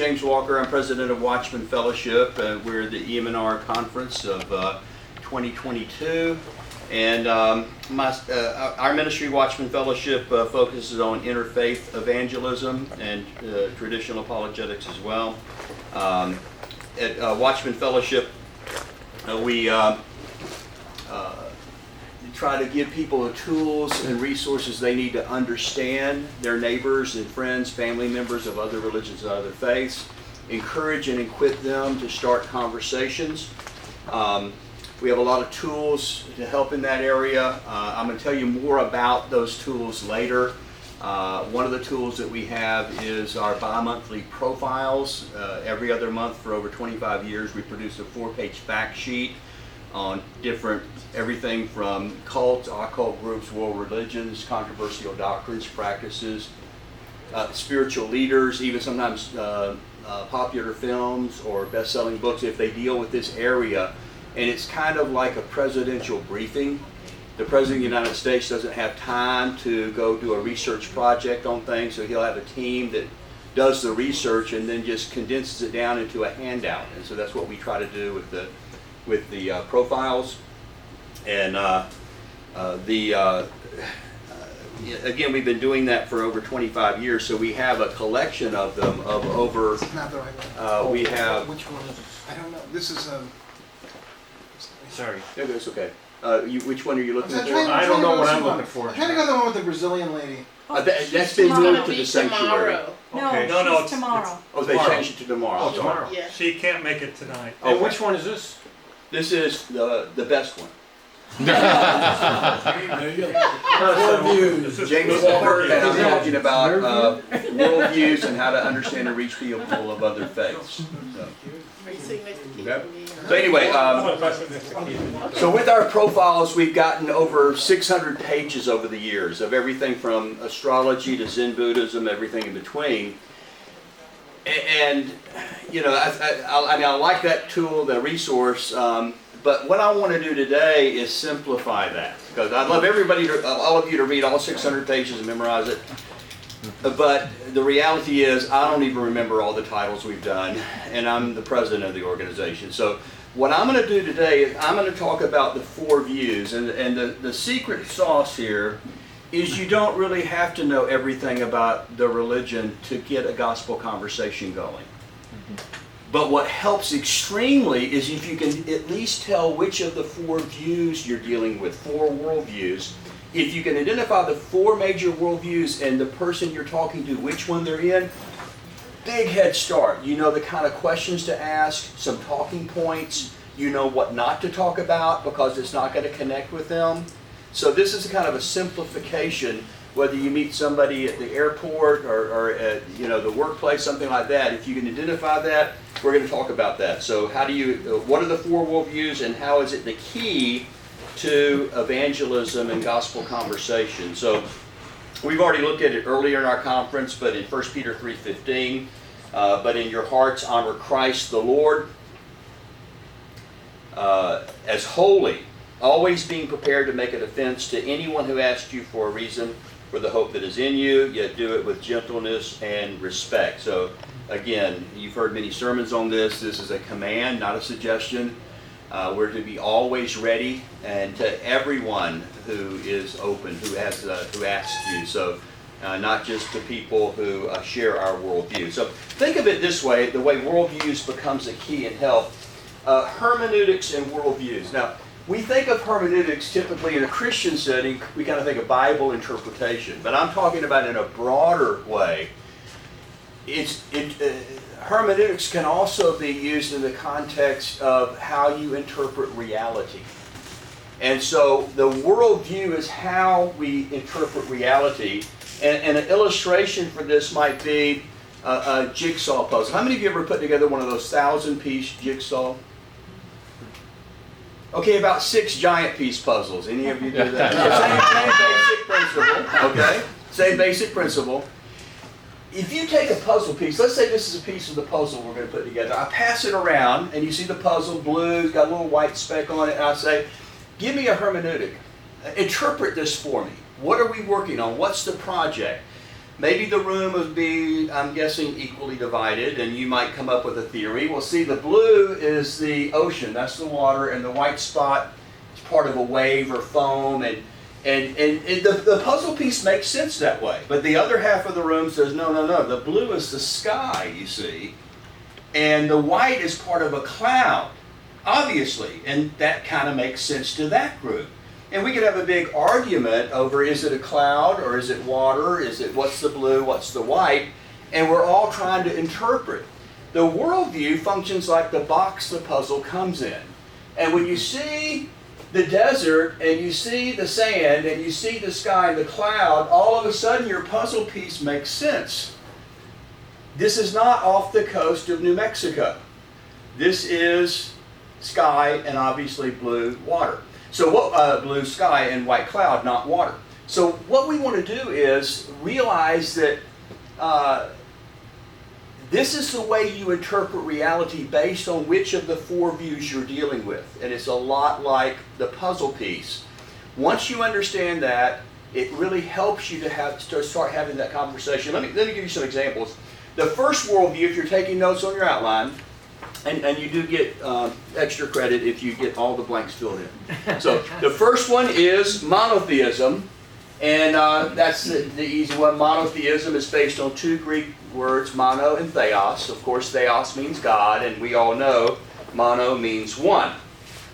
James Walker. I'm president of Watchman Fellowship. We're at the EM&R conference of 2022. And our ministry, Watchman Fellowship, focuses on interfaith evangelism and traditional apologetics as well. At Watchman Fellowship, we try to give people the tools and resources they need to understand their neighbors and friends, family members of other religions and other faiths, encourage and equip them to start conversations. We have a lot of tools to help in that area. I'm going to tell you more about those tools later. One of the tools that we have is our bi-monthly profiles. Every other month for over 25 years, we produce a 4-page fact sheet on everything from cults, occult groups, world religions, controversial doctrines, practices, spiritual leaders, even sometimes popular films or best-selling books if they deal with this area. And it's kind of like a presidential briefing. The President of the United States doesn't have time to go do a research project on things, so he'll have a team that does the research and then just condenses it down into a handout. And so that's what we try to do with the profiles. And again, we've been doing that for over 25 years, so we have a collection of them of over. Not the right one. We have. Which one is it? I don't know. This is Sorry. No, that's okay. Which one are you looking for? I don't know what I'm looking for. I'm trying to go to the one with the Brazilian lady. That's been moved to the sanctuary. Okay. No, it's tomorrow. Oh, they changed it to tomorrow. Oh, tomorrow. Yeah. She can't make it tonight. And Okay. which one is this? This is the best one. Worldviews. James Walker, and I'm talking about worldviews and how to understand and reach people of other faiths. So anyway, so with our profiles, we've gotten over 600 pages over the years of everything from astrology to Zen Buddhism, everything in between. And you know, I mean, I like that tool, the resource. But what I want to do today is simplify that, because I'd love all of you to read all 600 pages and memorize it. But the reality is, I don't even remember all the titles we've done, and I'm the president of the organization. So what I'm going to do today is I'm going to talk about the 4 views, and the secret sauce here is you don't really have to know everything about the religion to get a gospel conversation going. But what helps extremely is if you can at least tell which of the 4 views you're dealing with, 4 worldviews. If you can identify the 4 major worldviews and the person you're talking to, which one they're in, big head start. You know the kind of questions to ask, some talking points. You know what not to talk about because it's not going to connect with them. So this is kind of a simplification. Whether you meet somebody at the airport or at the workplace, something like that, if you can identify that, we're going to talk about that. So what are the 4 worldviews and how is it the key to evangelism and gospel conversation? So we've already looked at it earlier in our conference, but in 1 Peter 3:15, but in your hearts honor Christ the Lord as holy, always being prepared to make a defense to anyone who asks you for a reason for the hope that is in you, yet do it with gentleness and respect. So again, you've heard many sermons on this. This is a command, not a suggestion. We're to be always ready, and to everyone who is open, who asks you. So not just to people who share our worldview. So think of it this way, the way worldviews becomes a key in help. Hermeneutics and worldviews. Now, we think of hermeneutics typically in a Christian setting, we kind of think of Bible interpretation, but I'm talking about in a broader way. Hermeneutics can also be used in the context of how you interpret reality. And so the worldview is how we interpret reality. And an illustration for this might be a jigsaw puzzle. How many of you ever put together one of those 1,000-piece jigsaw? Okay, about 6 giant piece puzzles. Any of you do that? Same basic principle. Okay, same basic principle. If you take a puzzle piece, let's say this is a piece of the puzzle we're going to put together. I pass it around, and you see the puzzle blue, it's got a little white speck on it, and I say, give me a hermeneutic. Interpret this for me. What are we working on? What's the project? maybe the room would be, I'm guessing, equally divided, and you might come up with a theory. Well, see, the blue is the ocean, that's the water, and the white spot is part of a wave or foam, and the puzzle piece makes sense that way. But the other half of the room says, no, no, no, the blue is the sky, you see, and the white is part of a cloud, obviously, and that kind of makes sense to that group. And we could have a big argument over, is it a cloud or is it water? Is it, what's the blue, what's the white? And we're all trying to interpret. The worldview functions like the box the puzzle comes in. And when you see the desert and you see the sand and you see the sky and the cloud, all of a sudden your puzzle piece makes sense. This is not off the coast of New Mexico. This is sky and obviously blue water. So what, blue sky and white cloud, not water. So what we want to do is realize that this is the way you interpret reality based on which of the four views you're dealing with. And it's a lot like the puzzle piece. Once you understand that, it really helps you to start having that conversation. Let me give you some examples. The first worldview, if you're taking notes on your outline, and you do get extra credit if you get all the blanks filled in. So the first one is monotheism, and that's the easy one. Monotheism is based on two Greek words, mono and theos. Of course, theos means God, and we all know mono means one.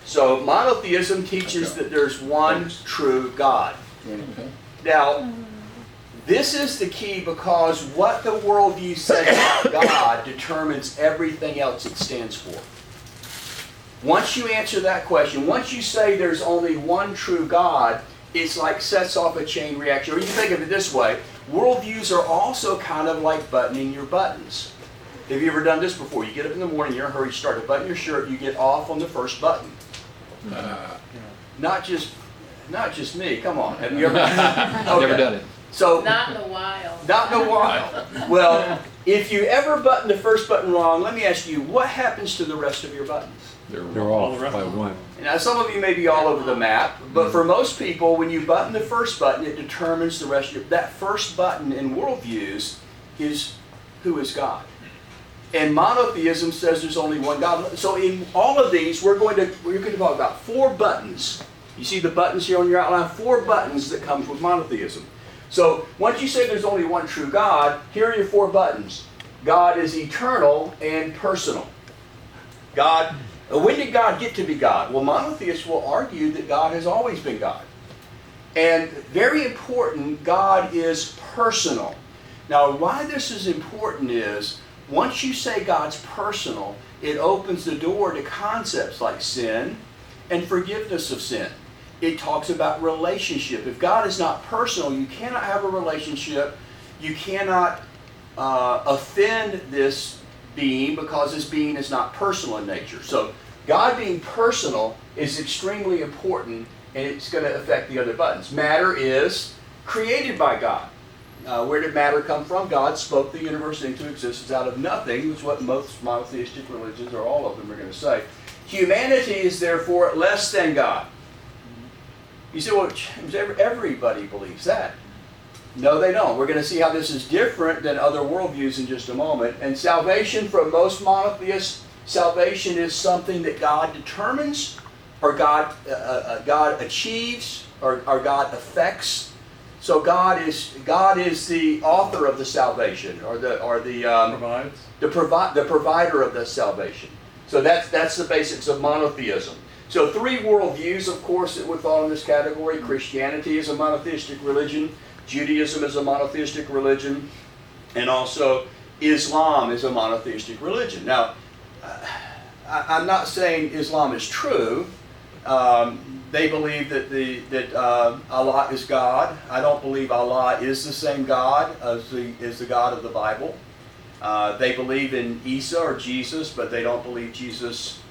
So monotheism teaches that there's one true God. Now, this is the key because what the worldview says about God determines everything else it stands for. Once you answer that question, once you say there's only one true God, it's like sets off a chain reaction. Or you can think of it this way, worldviews are also kind of like buttoning your buttons. Have you ever done this before? You get up in the morning, you're in a hurry, you start to button your shirt, you get off on the first button. Not just me, come on. Have you ever? Okay. Never done it. So, Not in a while. not in a while. Well, if you ever button the first button wrong, let me ask you, what happens to the rest of your buttons? They're off by one. Now, some of you may be all over the map, but for most people, when you button the first button, it determines the rest of your... That first button in worldviews is, who is God? And monotheism says there's only one God. So in all of these, we're going to talk about 4 buttons. You see the buttons here on your outline? 4 buttons that comes with monotheism. So once you say there's only one true God, here are your 4 buttons. God is eternal and personal. God, when did God get to be God? Well, monotheists will argue that God has always been God. And very important, God is personal. Now, why this is important is, once you say God's personal, it opens the door to concepts like sin and forgiveness of sin. It talks about relationship. If God is not personal, you cannot have a relationship. You cannot offend this being because this being is not personal in nature. So God being personal is extremely important, and it's going to affect the other buttons. Matter is created by God. Where did matter come from? God spoke the universe into existence out of nothing, which is what most monotheistic religions, or all of them, are going to say. Humanity is therefore less than God. You say, well, everybody believes that. No, they don't. We're going to see how this is different than other worldviews in just a moment. And salvation for most monotheists, salvation is something that God determines, or God achieves, or God affects. So God is the author of the salvation, or the provider of the salvation. So that's the basics of monotheism. So 3 worldviews, of course, that would fall in this category. Christianity is a monotheistic religion. Judaism is a monotheistic religion. And also Islam is a monotheistic religion. Now, I'm not saying Islam is true. They believe that Allah is God. I don't believe Allah is the same God as the God of the Bible. They believe in Isa or Jesus, but they don't believe Jesus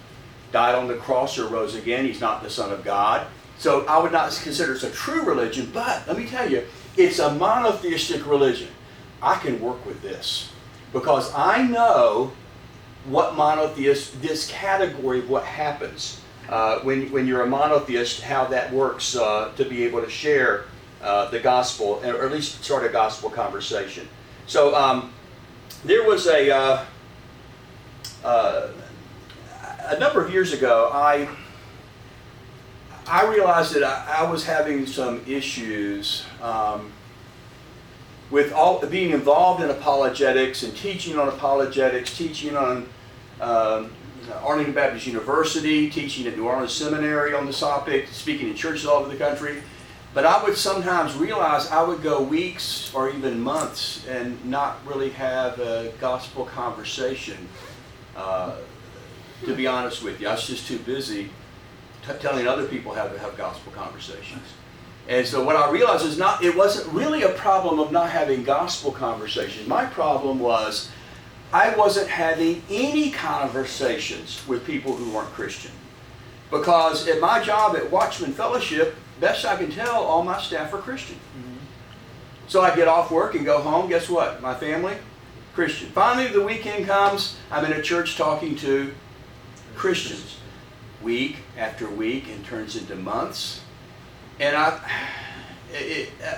died on the cross or rose again. He's not the Son of God. So I would not consider it a true religion, but let me tell you, it's a monotheistic religion. I can work with this because I know what monotheist, this category of what happens when you're a monotheist, how that works to be able to share the gospel, or at least start a gospel conversation. So there was a number of years ago, I realized that I was having some issues with being involved in apologetics and teaching on apologetics, teaching on Arlington Baptist University, teaching at New Orleans Seminary on this topic, speaking in churches all over the country. But I would sometimes realize I would go weeks or even months and not really have a gospel conversation. To be honest with you, I was just too busy telling other people how to have gospel conversations. And so what I realized is it wasn't really a problem of not having gospel conversations. My problem was I wasn't having any conversations with people who weren't Christian. Because at my job at Watchman Fellowship, best I can tell, all my staff are Christian. Mm-hmm. So I get off work and go home, guess what? My family, Christian. Finally the weekend comes, I'm in a church talking to Christians. Week after week, and turns into months. And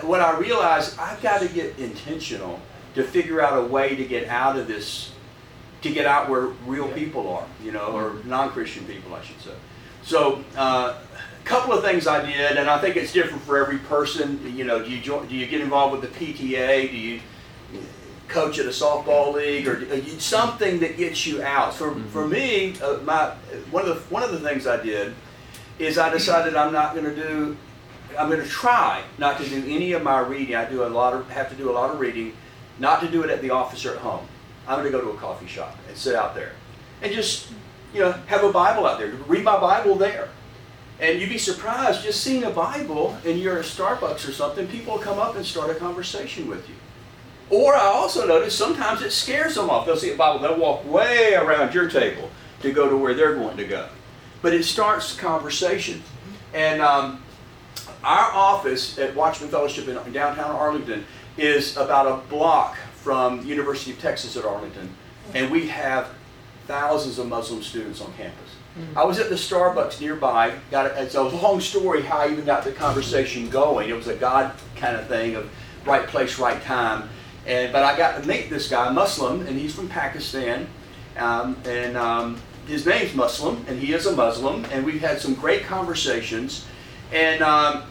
what I realized, I've got to get intentional to figure out a way to get out of this, to get out where real people are, or non-Christian people, I should say. So, a couple of things I did, and I think it's different for every person. Do you get involved with the PTA? Do you coach at a softball league, or something that gets you out? For me, one of the things I did is I decided I'm going to try not to do any of my reading. I have to do a lot of reading, not to do it at the office or at home. I'm going to go to a coffee shop and sit out there and just, have a Bible out there, read my Bible there. And you'd be surprised, just seeing a Bible and you're at Starbucks or something, people will come up and start a conversation with you. Or I also notice sometimes it scares them off. They'll see a Bible, they'll walk way around your table to go to where they're going to go. But it starts conversation. And our office at Watchman Fellowship in downtown Arlington is about a block from the University of Texas at Arlington. And we have thousands of Muslim students on campus. I was at the Starbucks nearby. It's a long story how I even got the conversation going. It was a God kind of thing of right place, right time. But I got to meet this guy, Muslim, and he's from Pakistan. His name's Muslim, and he is a Muslim. And we've had some great conversations. And I've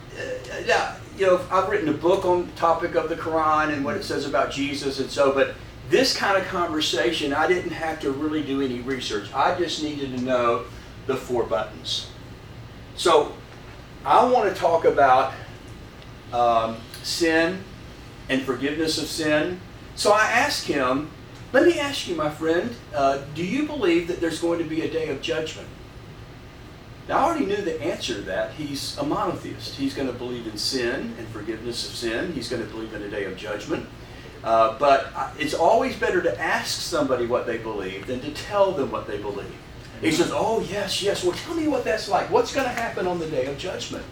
written a book on the topic of the Qur'an and what it says about Jesus and so, but this kind of conversation, I didn't have to really do any research. I just needed to know the 4 buttons. So I want to talk about sin and forgiveness of sin. So I asked him, let me ask you, my friend, do you believe that there's going to be a day of judgment? Now, I already knew the answer to that. He's a monotheist. He's going to believe in sin and forgiveness of sin. He's going to believe in a day of judgment. But it's always better to ask somebody what they believe than to tell them what they believe. He says, oh, yes, well, tell me what that's like. What's going to happen on the day of judgment?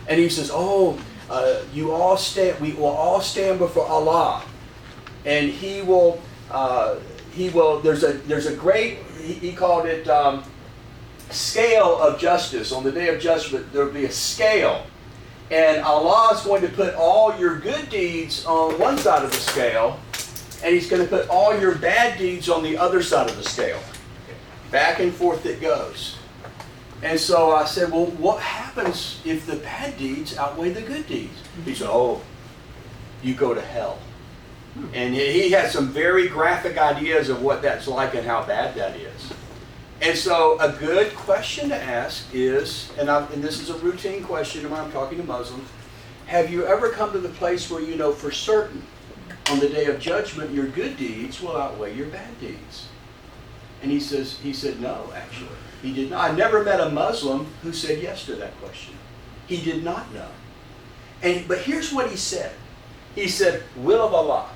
And he says, we will all stand before Allah. And he will, there's a great, he called it, scale of justice. On the day of judgment, there will be a scale. And Allah is going to put all your good deeds on one side of the scale, and He's going to put all your bad deeds on the other side of the scale. Back and forth it goes. And so I said, well, what happens if the bad deeds outweigh the good deeds? He said, you go to hell. And he had some very graphic ideas of what that's like and how bad that is. And so a good question to ask is, and this is a routine question when I'm talking to Muslims, have you ever come to the place where you know for certain on the day of judgment your good deeds will outweigh your bad deeds? And he said no, actually. He did not. I never met a Muslim who said yes to that question. He did not know. But here's what he said. He said, will of Allah.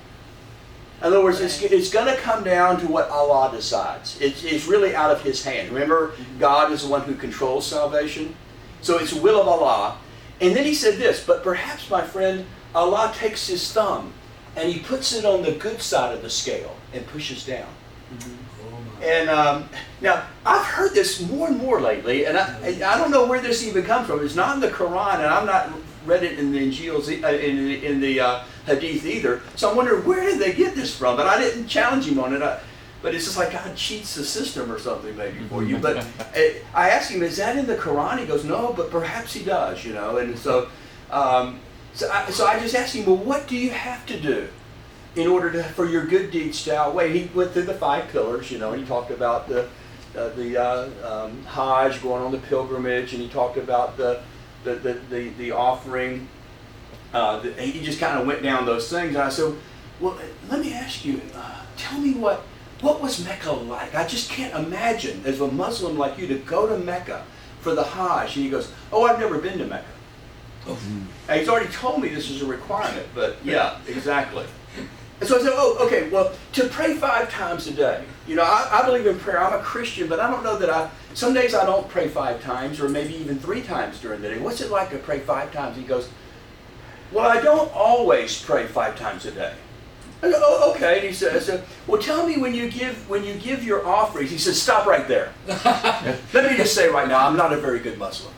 In other words, it's going to come down to what Allah decides. It's really out of His hand. Remember, God is the one who controls salvation. So it's the will of Allah. And then he said this, but perhaps, my friend, Allah takes His thumb and He puts it on the good side of the scale and pushes down. And now, I've heard this more and more lately, and I don't know where this even comes from. It's not in the Qur'an, and I'm not read it in the in the Hadith either. So I'm wondering, where did they get this from? But I didn't challenge him on it. But it's just like God cheats the system or something maybe for you. But I asked him, is that in the Qur'an? He goes, no, but perhaps he does, you know. And so, so I just asked him, well, what do you have to do in order for your good deeds to outweigh? He went through the 5 pillars, you know, and he talked about the Hajj, going on the pilgrimage, and he talked about the offering. He just kind of went down those things. And I said, well, let me ask you, tell me what was Mecca like? I just can't imagine, as a Muslim like you, to go to Mecca for the Hajj. And he goes, oh, I've never been to Mecca. And he's already told me this is a requirement, but yeah, exactly. And so I said, oh, okay, well, to pray 5 times a day. You know, I believe in prayer. I'm a Christian, but I don't know that some days I don't pray 5 times, or maybe even 3 times during the day. What's it like to pray 5 times? He goes, well, I don't always pray 5 times a day. I go, oh, okay. And he says, well, tell me when you give your offerings. He says, stop right there. Let me just say right now, I'm not a very good Muslim.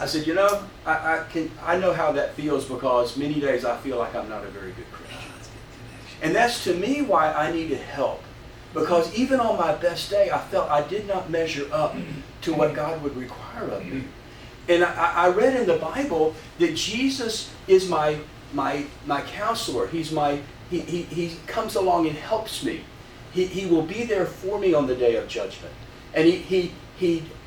I said, you know, I know how that feels, because many days I feel like I'm not a very good Christian. And that's to me why I needed help. Because even on my best day, I felt I did not measure up to what God would require of me. And I read in the Bible that Jesus is my counselor. He comes along and helps me. He will be there for me on the day of judgment. And he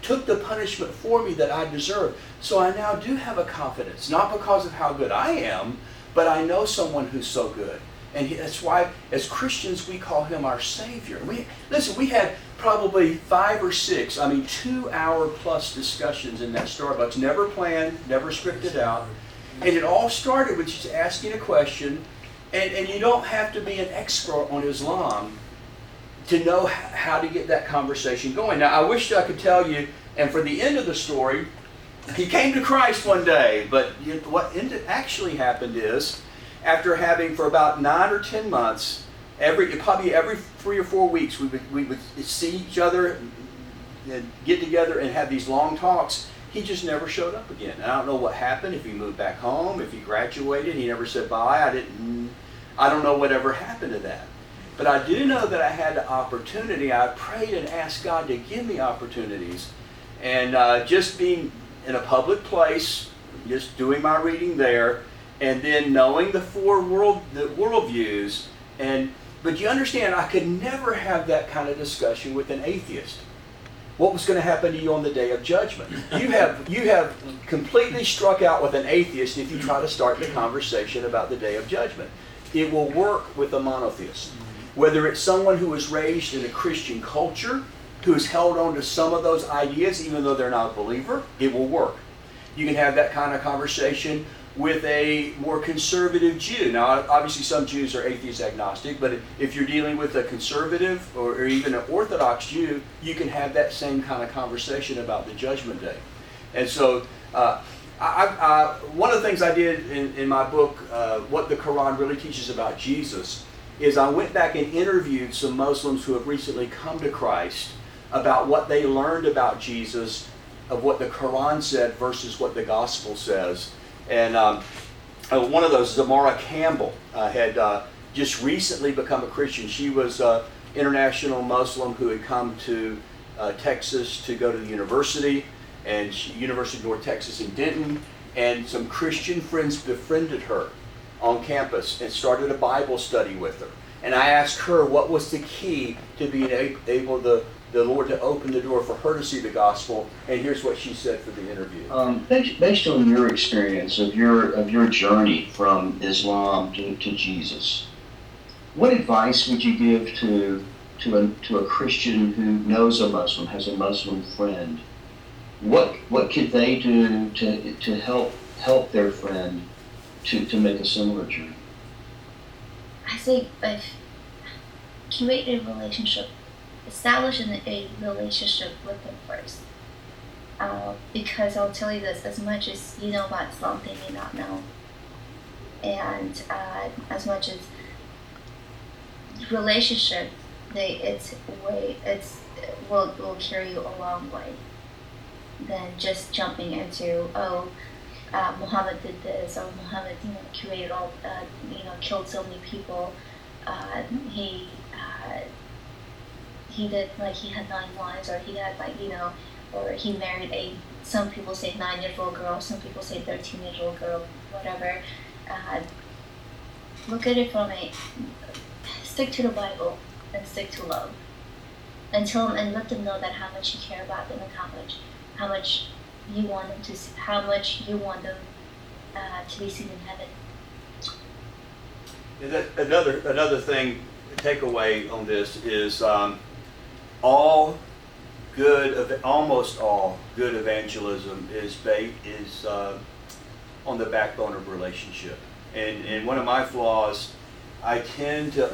took the punishment for me that I deserve. So I now do have a confidence, not because of how good I am, but I know someone who's so good. And that's why, as Christians, we call him our Savior. We had probably 5 or 6, 2-hour-plus discussions in that Starbucks, never planned, never scripted out. And it all started with just asking a question, and you don't have to be an expert on Islam to know how to get that conversation going. Now, I wish I could tell you, and for the end of the story, he came to Christ one day, but what actually happened is, after having for about 9 or 10 months, probably every 3 or 4 weeks, we would see each other and get together and have these long talks. He just never showed up again. And I don't know what happened, if he moved back home, if he graduated. He never said bye. I don't know whatever happened to that. But I do know that I had the opportunity. I prayed and asked God to give me opportunities. And just being in a public place, just doing my reading there, and then knowing the 4 worldviews. But you understand, I could never have that kind of discussion with an atheist. What was going to happen to you on the day of judgment? You have completely struck out with an atheist if you try to start the conversation about the day of judgment. It will work with a monotheist. Whether it's someone who was raised in a Christian culture, who's held on to some of those ideas even though they're not a believer, it will work. You can have that kind of conversation with a more conservative Jew. Now, obviously some Jews are atheist agnostic, but if you're dealing with a conservative or even an Orthodox Jew, you can have that same kind of conversation about the Judgment Day. And so, one of the things I did in my book, What the Qur'an Really Teaches About Jesus, is I went back and interviewed some Muslims who have recently come to Christ about what they learned about Jesus, of what the Qur'an said versus what the Gospel says. And one of those, Zamara Campbell, had just recently become a Christian. She was an international Muslim who had come to Texas to go to the university, and University of North Texas in Denton, and some Christian friends befriended her on campus and started a Bible study with her. And I asked her what was the key to being able the Lord to open the door for her to see the gospel, and here's what she said for the interview. Based on your experience of your journey from Islam to Jesus, what advice would you give to a Christian who knows a Muslim, has a Muslim friend? What could they do to help their friend to make a similar journey? I think create a relationship. Establish a relationship with them first. Because I'll tell you this, as much as you know about Islam, they may not know. And as much as relationship, will carry you a long way than just jumping into, Muhammad did this, or Muhammad, created all, killed so many people. He did, like, he had 9 wives, or he had, like, or he married some people say 9-year-old girl, some people say 13-year-old girl, whatever. Look at it from stick to the Bible and stick to love. And let them know that how much you care about them, and how much you want them to see, how much you want them to be seen in heaven. Another thing, takeaway on this is almost all good evangelism is on the backbone of relationship. And one of my flaws, I tend to have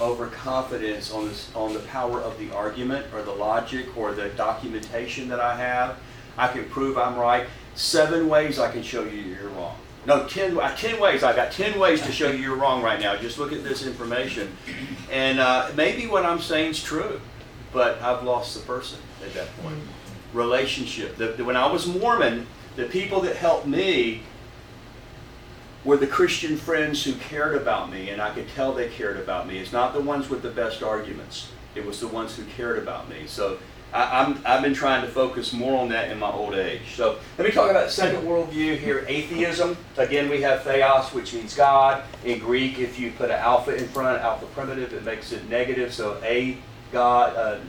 overconfidence on the power of the argument or the logic or the documentation that I have. I can prove I'm right. 7 ways I can show you you're wrong. No, 10 ways. I've got 10 ways to show you you're wrong right now. Just look at this information. And maybe what I'm saying is true, but I've lost the person at that point. Relationship. When I was Mormon, the people that helped me were the Christian friends who cared about me, and I could tell they cared about me. It's not the ones with the best arguments. It was the ones who cared about me. So I've been trying to focus more on that in my old age. So let me talk about the second worldview here, atheism. Again, we have theos, which means God. In Greek, if you put an alpha in front, alpha primitive, it makes it negative. So God,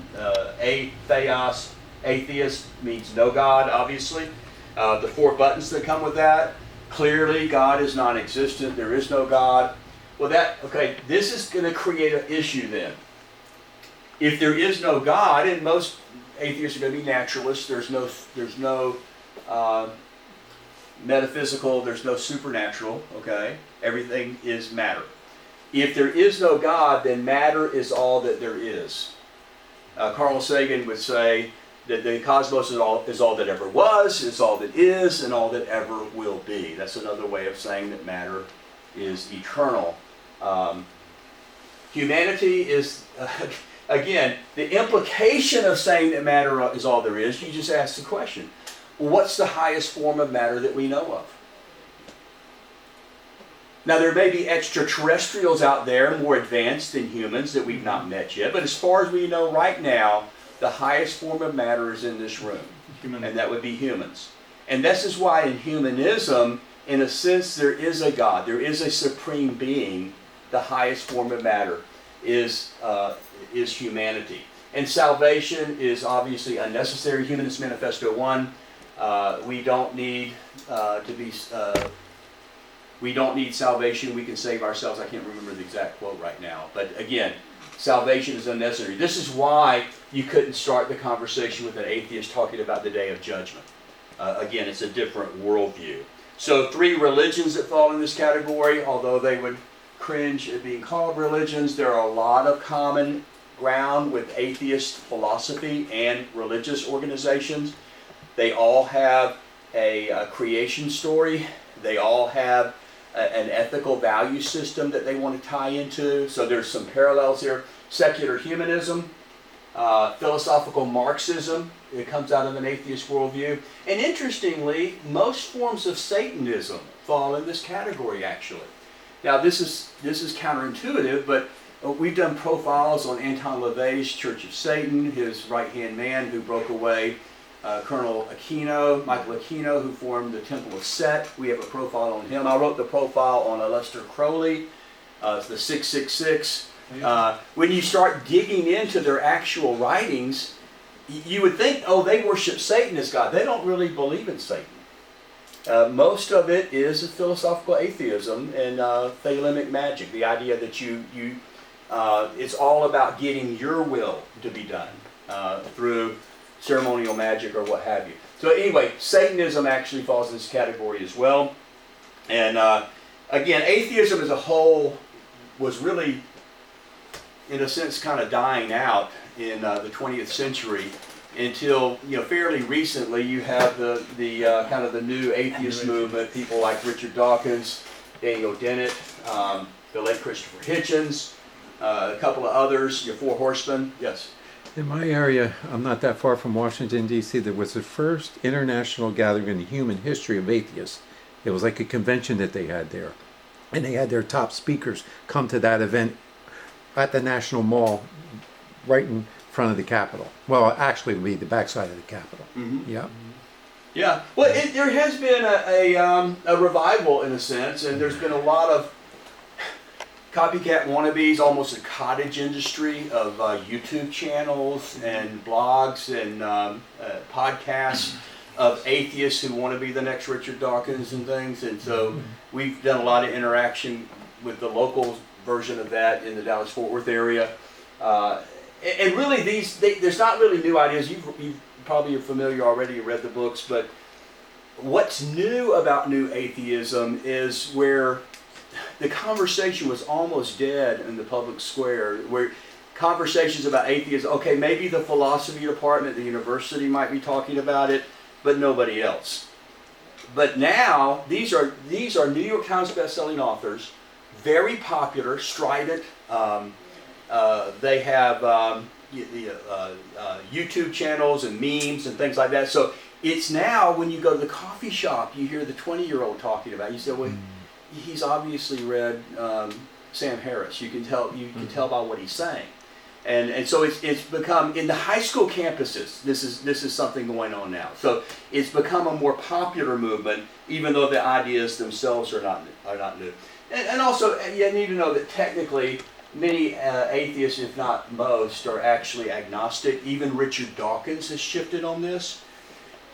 theos, atheist means no God, obviously. The 4 buttons that come with that. Clearly, God is non-existent. There is no God. Well, this is going to create an issue then. If there is no God, and most atheists are going to be naturalists, there's no metaphysical, there's no supernatural, okay? Everything is matter. If there is no God, then matter is all that there is. Carl Sagan would say that the cosmos is all that ever was, is all that is, and all that ever will be. That's another way of saying that matter is eternal. Humanity is, again, the implication of saying that matter is all there is, you just ask the question, what's the highest form of matter that we know of? Now, there may be extraterrestrials out there more advanced than humans that we've not met yet, but as far as we know right now, the highest form of matter is in this room, and that would be humans. And this is why in humanism, in a sense, there is a God, there is a supreme being. The highest form of matter is humanity. And salvation is obviously unnecessary. Humanist Manifesto 1, we don't need salvation. We can save ourselves. I can't remember the exact quote right now. But again, salvation is unnecessary. This is why you couldn't start the conversation with an atheist talking about the Day of Judgment. Again, it's a different worldview. So 3 religions that fall in this category, although they would cringe at being called religions, there are a lot of common ground with atheist philosophy and religious organizations. They all have a creation story. They all have an ethical value system that they want to tie into. So there's some parallels here. Secular humanism, philosophical Marxism, it comes out of an atheist worldview. And interestingly, most forms of Satanism fall in this category, actually. Now, this is counterintuitive, but we've done profiles on Anton LaVey's Church of Satan, his right-hand man who broke away, Michael Aquino, who formed the Temple of Set. We have a profile on him. I wrote the profile on Aleister Crowley, the 666. When you start digging into their actual writings, you would think, oh, they worship Satan as God. They don't really believe in Satan. Most of it is a philosophical atheism and thelemic magic, the idea that it's all about getting your will to be done through ceremonial magic or what have you. So anyway, Satanism actually falls in this category as well. And again, atheism as a whole was really, in a sense, kind of dying out in the 20th century until, fairly recently you have the kind of the new atheist movement, people like Richard Dawkins, Daniel Dennett, the late Christopher Hitchens, a couple of others, your Four Horsemen, yes. In my area, I'm not that far from Washington, D.C., there was the first international gathering in the human history of atheists. It was like a convention that they had there. And they had their top speakers come to that event at the National Mall right in front of the Capitol. Well, actually, it would be the backside of the Capitol. Mhm. Yeah. Yeah, well, there has been a revival in a sense, and there's been a lot of copycat wannabes, almost a cottage industry of YouTube channels and blogs and podcasts of atheists who want to be the next Richard Dawkins and things. And so we've done a lot of interaction with the local version of that in the Dallas-Fort Worth area. And really, there's not really new ideas. You probably are familiar already, you read the books, but what's new about New Atheism is where the conversation was almost dead in the public square, where conversations about atheism, okay, maybe the philosophy department, the university might be talking about it, but nobody else. But now, these are New York Times best-selling authors, very popular, strident. They have YouTube channels and memes and things like that. So it's now, when you go to the coffee shop, you hear the 20-year-old talking about it. You say, well, he's obviously read Sam Harris. You can tell by what he's saying. And so it's become, in the high school campuses, this is something going on now. So it's become a more popular movement, even though the ideas themselves are not new. And also, you need to know that technically, many atheists, if not most, are actually agnostic. Even Richard Dawkins has shifted on this.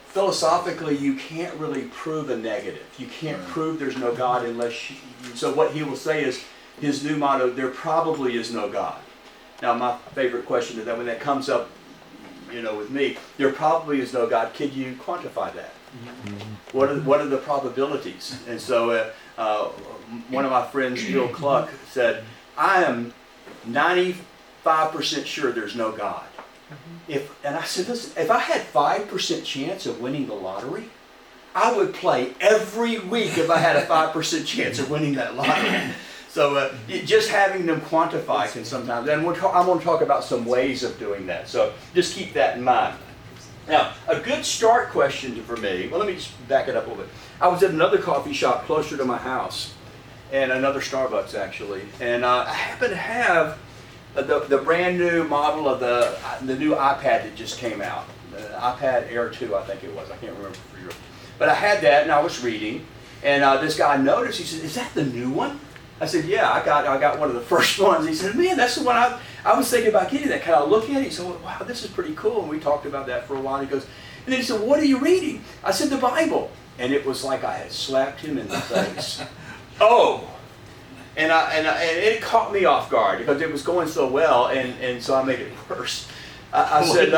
Philosophically, you can't really prove a negative. You can't prove there's no God unless so what he will say is, his new motto, there probably is no God. Now, my favorite question is that when that comes up, with me, there probably is no God. Could you quantify that? What are the probabilities? And so one of my friends, Bill Cluck, said, I am 95% sure there's no God. And I said, listen, if I had 5% chance of winning the lottery, I would play every week if I had a 5% chance of winning that lottery. So just having them quantify can sometimes, and I'm going to talk about some ways of doing that. So just keep that in mind. Now, a good start question for me, well, let me just back it up a little bit. I was at another coffee shop closer to my house, and another Starbucks actually, and I happened to have the brand new model of the new iPad that just came out, the iPad Air 2, I think it was. I can't remember for sure. But I had that, and I was reading, and this guy noticed. He said, "Is that the new one?" I said, "Yeah, I got one of the first ones." He said, "Man, that's the one I was thinking about getting that." Can I look at it? He said, "Well, wow, this is pretty cool." And we talked about that for a while. He goes, and then he said, "What are you reading?" I said, "The Bible." And it was like I had slapped him in the face. Oh. And it caught me off guard because it was going so well, and so I made it worse. I said,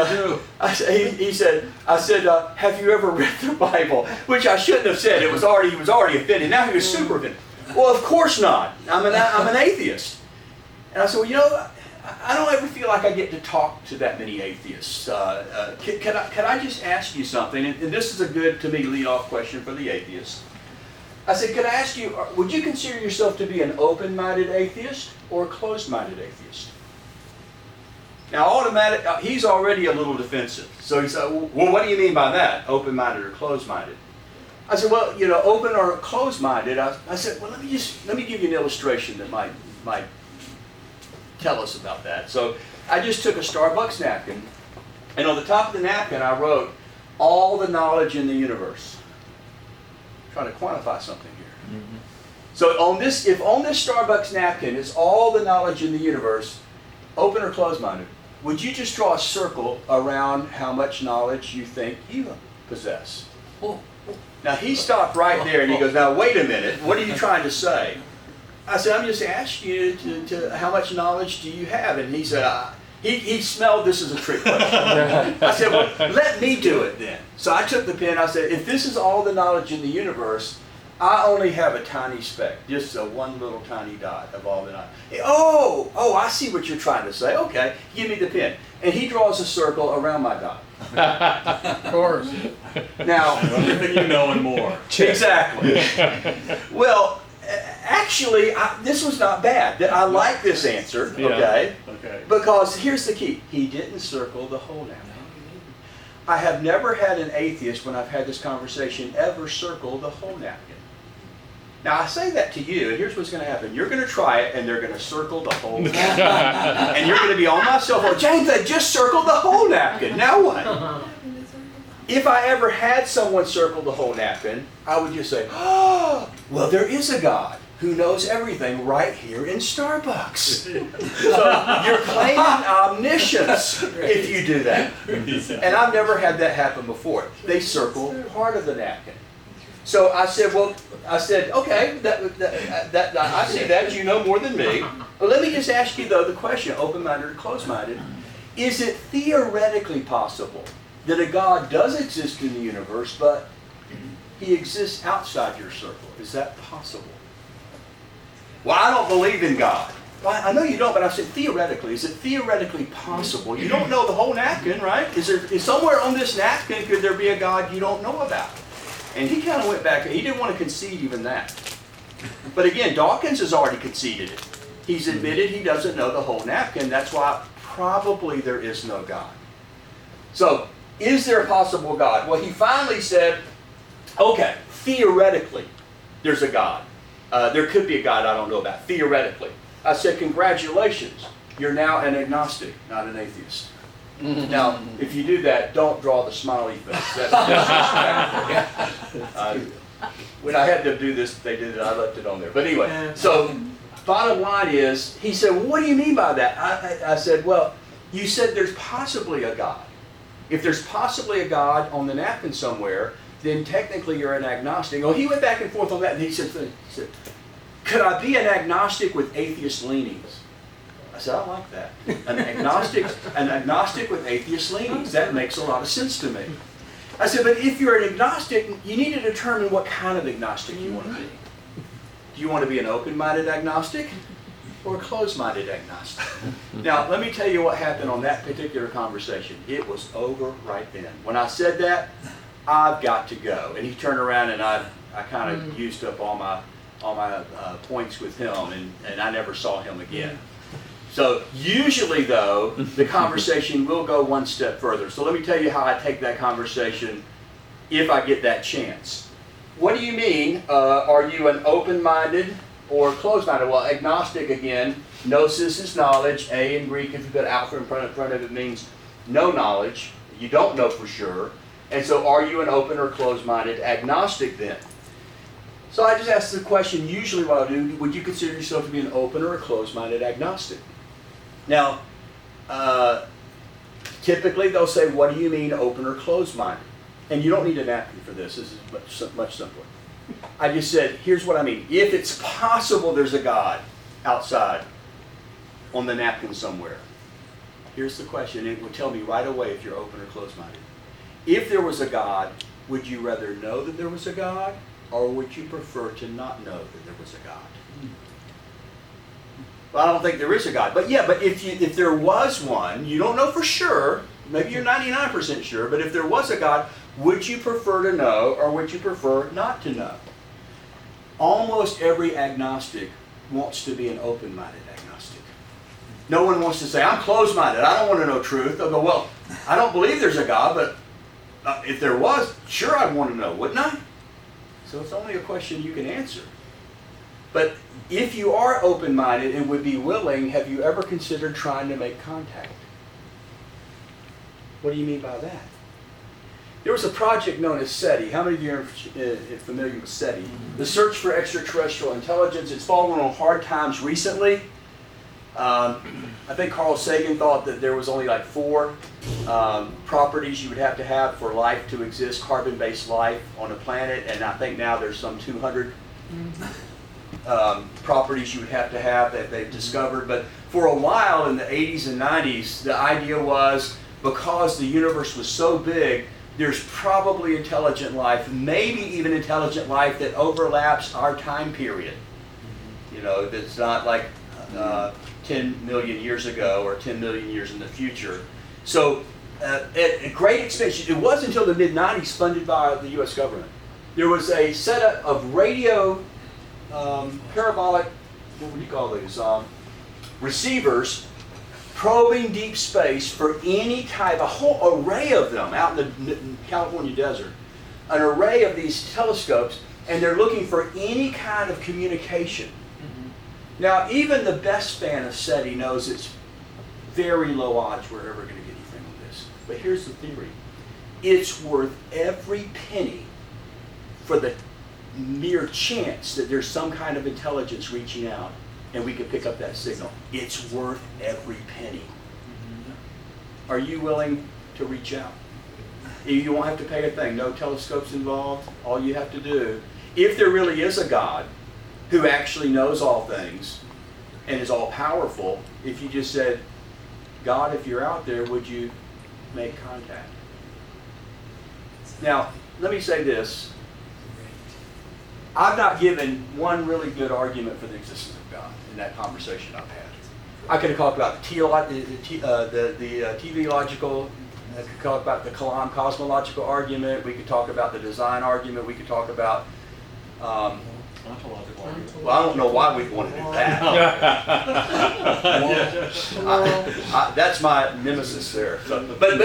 he said, "Have you ever read the Bible?" Which I shouldn't have said. He was already offended. Now he was super offended. Well, of course not. I'm an atheist. And I said, well, I don't ever feel like I get to talk to that many atheists. Can I just ask you something? And this is a good, to me, lead-off question for the atheist. I said, could I ask you, would you consider yourself to be an open-minded atheist or a closed-minded atheist? Now, he's already a little defensive. So he said, well, what do you mean by that, open-minded or closed-minded? I said, well, open or closed-minded. I said, well, let me give you an illustration that might tell us about that. So I just took a Starbucks napkin, and on the top of the napkin I wrote, all the knowledge in the universe. Trying to quantify something here. Mm-hmm. So if on this Starbucks napkin is all the knowledge in the universe, open or closed-minded, would you just draw a circle around how much knowledge you think you possess? Now he stopped right there and he goes, now wait a minute, what are you trying to say? I said, I'm just asking you to how much knowledge do you have? And he said, he smelled this as a trick question. I said, well, let me do it then. So I took the pen, I said, if this is all the knowledge in the universe, I only have a tiny speck, just one little tiny dot of all the knowledge. Oh, I see what you're trying to say. Okay, give me the pen. And he draws a circle around my dot. Of course. Now, everything you know and more. Exactly. Well, Actually, this was not bad. I like this answer, Yeah. okay? Okay. Because here's the key. He didn't circle the whole napkin. I have never had an atheist, when I've had this conversation, ever circle the whole napkin. Now, I say that to you, and here's what's going to happen. You're going to try it, and they're going to circle the whole napkin. And you're going to be on my cell phone, James, I just circled the whole napkin. Now what? If I ever had someone circle the whole napkin, I would just say, oh, well, there is a God who knows everything right here in Starbucks. So you're claiming omniscience if you do that. And I've never had that happen before. They circle part of the napkin. So I said, okay, I see that. You know more than me. But let me just ask you, though, the question, open-minded or closed-minded. Is it theoretically possible that a God does exist in the universe, but he exists outside your circle? Is that possible? Well, I don't believe in God. Well, I know you don't, but I said theoretically. Is it theoretically possible? You don't know the whole napkin, right? Is somewhere on this napkin, could there be a God you don't know about? And he kind of went back. He didn't want to concede even that. But again, Dawkins has already conceded it. He's admitted he doesn't know the whole napkin. That's why probably there is no God. So, is there a possible God? Well, he finally said, okay, theoretically, there's a God. There could be a God I don't know about, theoretically. I said, congratulations, you're now an agnostic, not an atheist. Now, if you do that, don't draw the smiley face. That's when I had to do this, they did it, I left it on there. But anyway, so bottom line is, he said, well, what do you mean by that? I said, well, you said there's possibly a God. If there's possibly a God on the napkin somewhere, then technically you're an agnostic. Oh, he went back and forth on that, and he said, could I be an agnostic with atheist leanings? I said, I like that. An agnostic with atheist leanings. That makes a lot of sense to me. I said, but if you're an agnostic, you need to determine what kind of agnostic you want to be. Do you want to be an open-minded agnostic or a closed-minded agnostic? Now, let me tell you what happened on that particular conversation. It was over right then. When I said that, I've got to go. And he turned around, and I kind of used up all my points with him, and I never saw him again. So usually, though, the conversation will go one step further. So let me tell you how I take that conversation if I get that chance. What do you mean? Are you an open-minded or closed-minded? Well, agnostic, again, gnosis is knowledge. A in Greek, if you put alpha in front of it, means no knowledge. You don't know for sure. And so are you an open or closed-minded agnostic then? So I just ask the question, usually what I do, would you consider yourself to be an open or a closed-minded agnostic? Now, typically they'll say, what do you mean open or closed-minded? And you don't need a napkin for this. This is much simpler. I just said, here's what I mean. If it's possible there's a God outside on the napkin somewhere, here's the question. It will tell me right away if you're open or closed-minded. If there was a God, would you rather know that there was a God, or would you prefer to not know that there was a God? Well, I don't think there is a God. But yeah, but if there was one, you don't know for sure, maybe you're 99% sure, but if there was a God, would you prefer to know, or would you prefer not to know? Almost every agnostic wants to be an open-minded agnostic. No one wants to say, I'm closed-minded, I don't want to know truth. They'll go, well, I don't believe there's a God, but if there was, sure I'd want to know, wouldn't I? So it's only a question you can answer. But if you are open-minded and would be willing, have you ever considered trying to make contact? What do you mean by that? There was a project known as SETI. How many of you are familiar with SETI? The Search for Extraterrestrial Intelligence. It's fallen on hard times recently. I think Carl Sagan thought that there was only like 4 properties you would have to have for life to exist, carbon-based life on a planet, and I think now there's some 200 properties you would have to have that they've discovered. But for a while in the 80s and 90s, the idea was because the universe was so big, there's probably intelligent life, maybe even intelligent life that overlaps our time period. You know, that's not like 10 million years ago or 10 million years in the future. So at great expense, it wasn't until the mid-90s funded by the U.S. government. There was a setup of radio parabolic, what would you call these? Receivers probing deep space for any type, a whole array of them out in the California desert, an array of these telescopes, and they're looking for any kind of communication. Now, even the best fan of SETI knows it's very low odds we're ever going to get anything on this. But here's the theory. It's worth every penny for the mere chance that there's some kind of intelligence reaching out and we can pick up that signal. It's worth every penny. Are you willing to reach out? You won't have to pay a thing. No telescopes involved. All you have to do, if there really is a God who actually knows all things and is all powerful, if you just said, God, if you're out there, would you make contact? Now, let me say this. I've not given one really good argument for the existence of God in that conversation I've had. I could have talked about the teleological, I could talk about the Kalam cosmological argument, we could talk about the design argument, we could talk about ontological argument. Well, I don't know why we'd want to do that. That's my nemesis there. So, but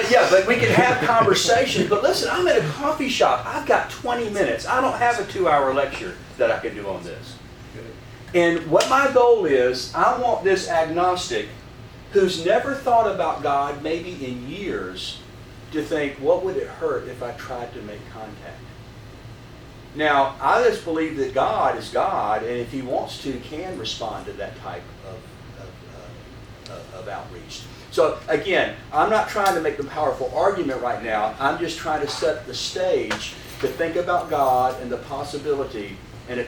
we can have conversations. But listen, I'm at a coffee shop. I've got 20 minutes. I don't have a 2-hour lecture that I can do on this. And what my goal is, I want this agnostic who's never thought about God, maybe in years, to think, what would it hurt if I tried to make contact? Now, I just believe that God is God, and if He wants to, can respond to that type of outreach. So again, I'm not trying to make a powerful argument right now. I'm just trying to set the stage to think about God and the possibility and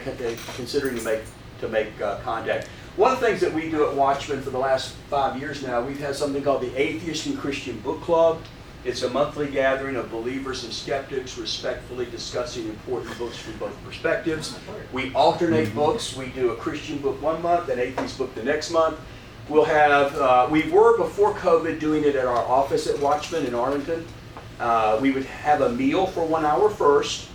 considering to make contact. One of the things that we do at Watchman for the last 5 years now, we've had something called the Atheist Christian Book Club. It's a monthly gathering of believers and skeptics respectfully discussing important books from both perspectives. We alternate books. We do a Christian book one month, an atheist book the next month. We'll have, we were before COVID doing it at our office at Watchman in Arlington. We would have a meal for 1 hour first,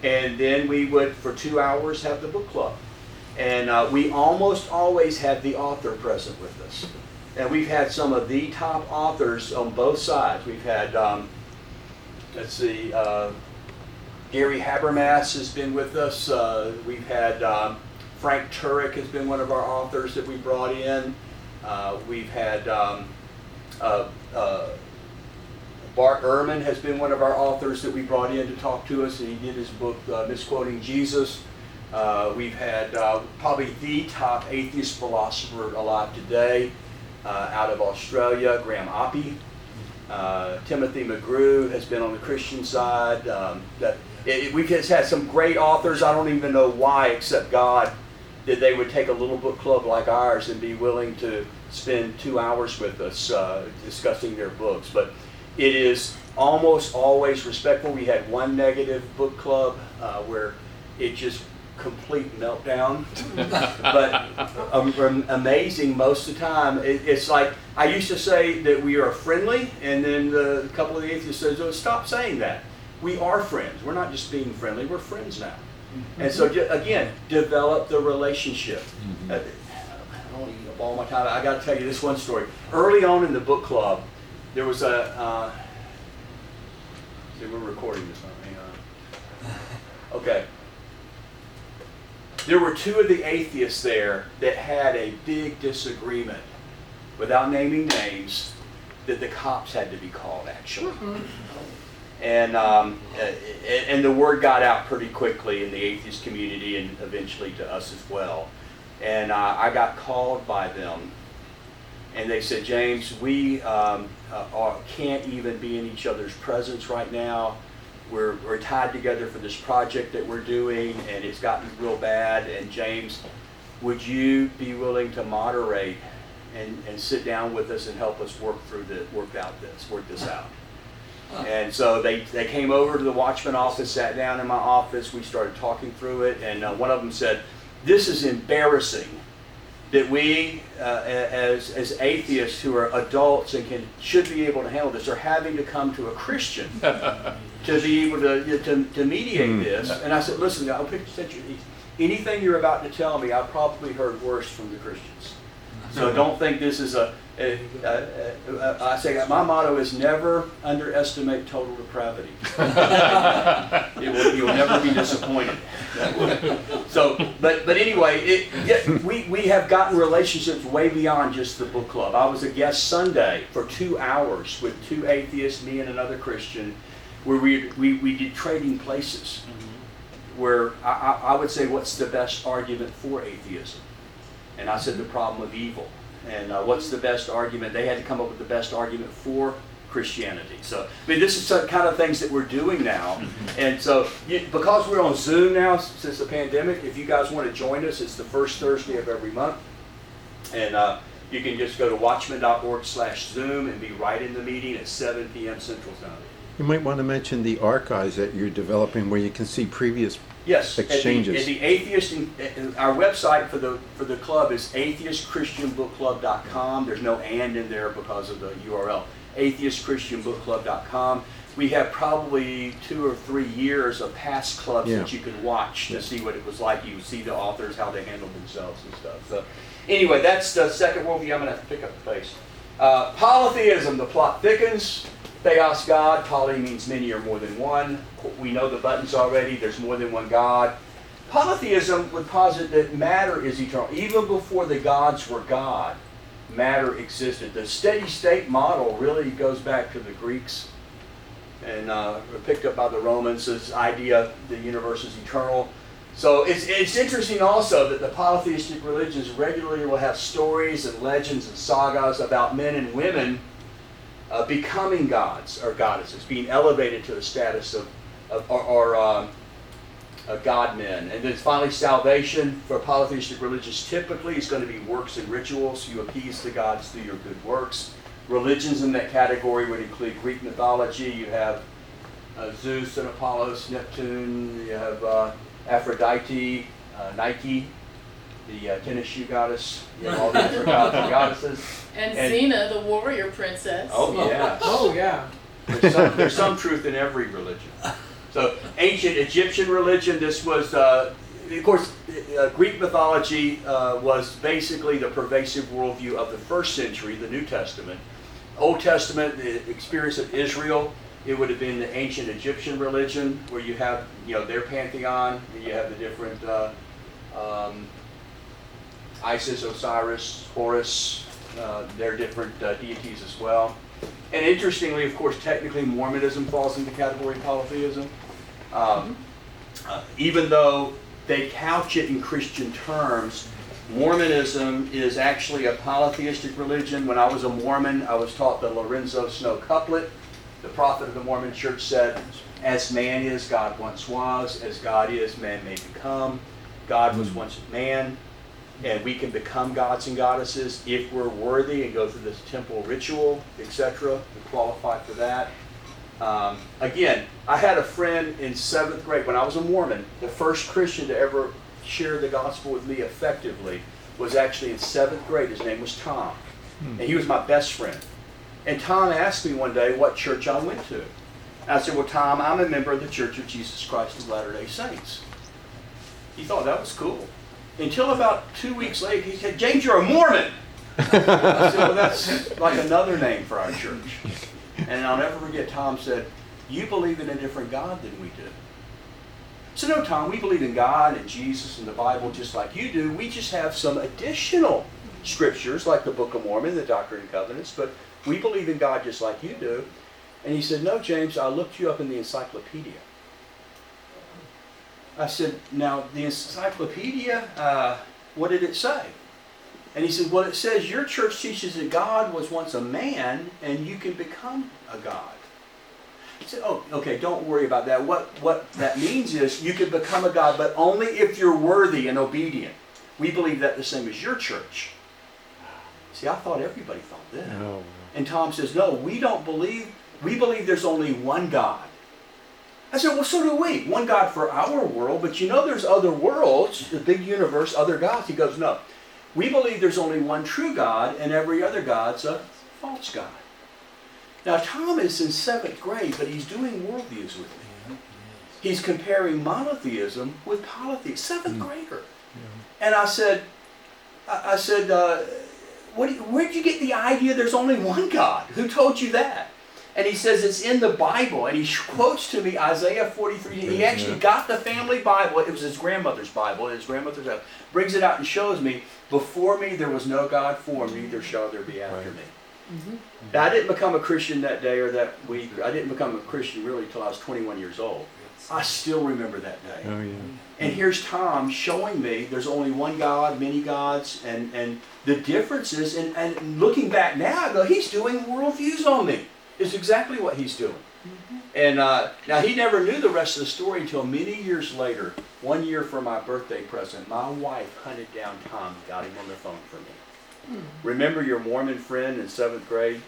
and then we would, for 2 hours, have the book club. And we almost always had the author present with us. And we've had some of the top authors on both sides. We've had, let's see, Gary Habermas has been with us. We've had Frank Turek has been one of our authors that we brought in. We've had Bart Ehrman has been one of our authors that we brought in to talk to us, and he did his book, Misquoting Jesus. We've had probably the top atheist philosopher alive today, out of Australia, Graham Oppie. Timothy McGrew has been on the Christian side. We've just had some great authors. I don't even know why, except God, that they would take a little book club like ours and be willing to spend 2 hours with us discussing their books. But it is almost always respectful. We had one negative book club where it just complete meltdown, but amazing most of the time. It's like, I used to say that we are friendly, and then a couple of the atheists says, oh, stop saying that. We are friends. We're not just being friendly, we're friends now. And so again, develop the relationship. I don't want to eat up all my time. I got to tell you this one story. Early on in the book club, there was a, see, we're recording this, aren't we? Okay. There were two of the atheists there that had a big disagreement, without naming names, that the cops had to be called, actually. And the word got out pretty quickly in the atheist community and eventually to us as well. And I got called by them. And they said, James, we can't even be in each other's presence right now. We're tied together for this project that we're doing, and it's gotten real bad. And James, would you be willing to moderate and sit down with us and help us work this out? And so they came over to the Watchman office, sat down in my office. We started talking through it, and one of them said, "This is embarrassing that we, as atheists who are adults and should be able to handle this, are having to come to a Christian to be able to mediate this." And I said, "Listen, I'll picture anything you're about to tell me, I've probably heard worse from the Christians. So don't think this is I say my motto is never underestimate total depravity. You'll never be disappointed. So, but anyway, we have gotten relationships way beyond just the book club. I was a guest Sunday for 2 hours with 2 atheists, me and another Christian, where we did trading places. Where I would say, what's the best argument for atheism? And I said the problem of evil. And what's the best argument? They had to come up with the best argument for Christianity. So, I mean, this is some kind of things that we're doing now. And so, because we're on Zoom now since the pandemic, if you guys want to join us, it's the first Thursday of every month. And you can just go to watchman.org/Zoom and be right in the meeting at 7 p.m. Central Time. You might want to mention the archives that you're developing where you can see previous Yes, exchanges. At the Atheist, our website for the club is atheistchristianbookclub.com. There's no "and" in there because of the URL. atheistchristianbookclub.com. We have probably 2 or 3 years of past clubs that you can watch to see what it was like. You see the authors, how they handled themselves and stuff. So anyway, that's the second worldview. I'm going to have to pick up the pace. Polytheism, the plot thickens. Theos, God. Poly means many or more than one. We know the buttons already. There's more than one God. Polytheism would posit that matter is eternal. Even before the gods were God, matter existed. The steady state model really goes back to the Greeks and picked up by the Romans. This idea the universe is eternal. So it's interesting also that the polytheistic religions regularly will have stories and legends and sagas about men and women becoming gods or goddesses, being elevated to the status of god men. And then finally, salvation for polytheistic religions typically is going to be works and rituals. You appease the gods through your good works. Religions in that category would include Greek mythology. You have Zeus and Apollos, Neptune. You have Aphrodite, Nike, the tennis shoe goddess. You have all the different gods and goddesses. And Xena, the warrior princess. Oh, yes. Oh, yeah. There's some truth in every religion. So, ancient Egyptian religion, this was, of course, Greek mythology was basically the pervasive worldview of the first century, the New Testament. Old Testament, the experience of Israel, it would have been the ancient Egyptian religion, where you have, their pantheon, and you have the different Isis, Osiris, Horus, their different deities as well. And interestingly, of course, technically Mormonism falls into the category of polytheism. Even though they couch it in Christian terms, Mormonism is actually a polytheistic religion. When I was a Mormon, I was taught the Lorenzo Snow couplet. The prophet of the Mormon church said, "As man is, God once was. As God is, man may become. God was once man. And we can become gods and goddesses if we're worthy and go through this temple ritual, etc. to qualify for that." Again, I had a friend in 7th grade when I was a Mormon. The first Christian to ever share the gospel with me effectively was actually in 7th grade. His name was Tom. And he was my best friend. And Tom asked me one day what church I went to. And I said, "Well, Tom, I'm a member of the Church of Jesus Christ of Latter-day Saints." He thought that was cool. Until about 2 weeks later, he said, "James, you're a Mormon." I said, "Well, that's like another name for our church." And I'll never forget, Tom said, "You believe in a different God than we do." So no, Tom, we believe in God and Jesus and the Bible just like you do. We just have some additional scriptures like the Book of Mormon, the Doctrine and Covenants, but we believe in God just like you do. And he said, "No, James, I looked you up in the encyclopedia." I said, "Now, the encyclopedia, what did it say?" And he said, "Well, it says your church teaches that God was once a man and you can become a god." I said, "Oh, okay, don't worry about that. What that means is you can become a god, but only if you're worthy and obedient. We believe that the same as your church." See, I thought everybody thought that. Oh. And Tom says, "No, we don't believe. We believe there's only one God." I said, "Well, so do we. One God for our world, but there's other worlds, the big universe, other gods." He goes, "No. We believe there's only one true God, and every other God's a false God." Now, Tom is in 7th grade, but he's doing worldviews with me. he's comparing monotheism with polytheism. Seventh grader. And I said, where'd you get the idea there's only one God? Who told you that? And he says it's in the Bible. And he quotes to me Isaiah 43. He actually got the family Bible. It was his grandmother's Bible. His grandmother's Bible. Brings it out and shows me, before me there was no God formed, neither shall there be after me. Now, I didn't become a Christian that day or that week. I didn't become a Christian really until I was 21 years old. I still remember that day. Oh, yeah. And here's Tom showing me there's only one God, many gods, and the differences. And looking back now, I go, he's doing worldviews on me. Is exactly what he's doing. And now he never knew the rest of the story until many years later. 1 year for my birthday present, my wife hunted down Tom and got him on the phone for me. Remember your Mormon friend in 7th grade?